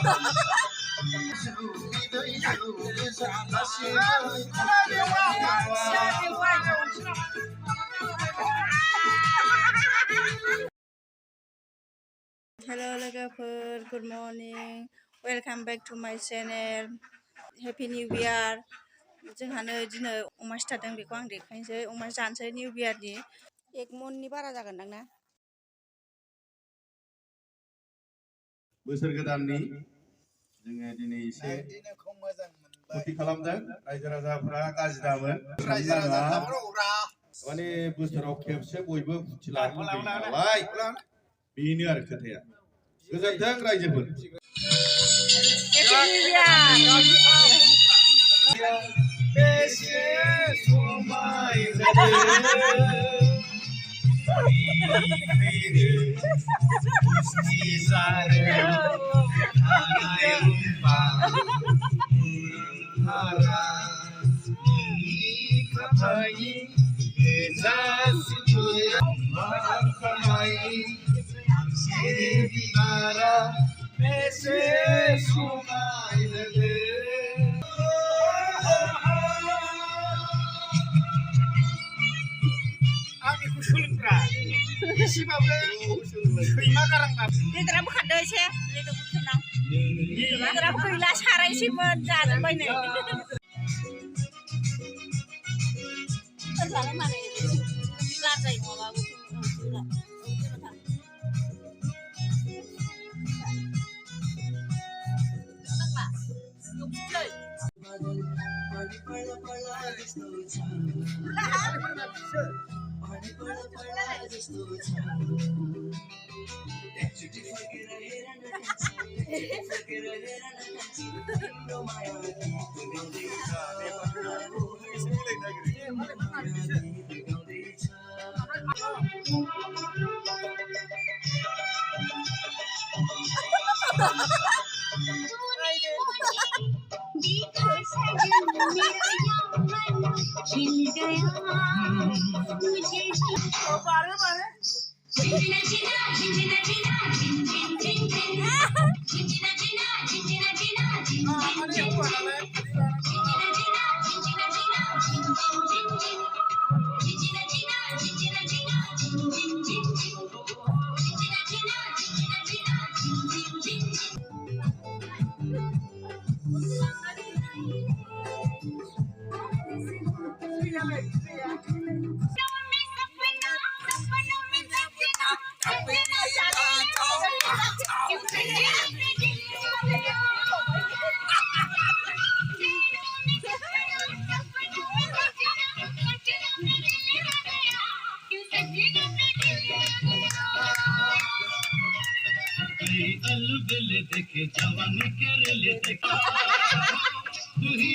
Hello लोगोफोर, good morning. Welcome back to my channel. Happy New Year. जोंहानो दिनै अमा सिथारदों, बेखौ आं देखायनोसै. अमा जानोसै निउ इयारनि 1 मननि बारा जागोनदां ना? बोसोर गोदाननि जोङो दिनै एसे फुरथि खालामदों। रायजो राजाफ्रा गाज्रि दामोन। माने बोसोराव खेबसे बयबो फुरथि लानो लुबैयो नालाय, बेनो आरो खोथाया। गोजोन्थों रायजोफोर। Happy New Year. बेसे समायना बेदराबो खारदो एसे, बेदर बुथुमनां। बेदराबो गैला, सारायसैमोन जाजोब्बाय नै। जानाय माने गारजायो नङाबाबो। देखे जवानी के ले देखा तू ही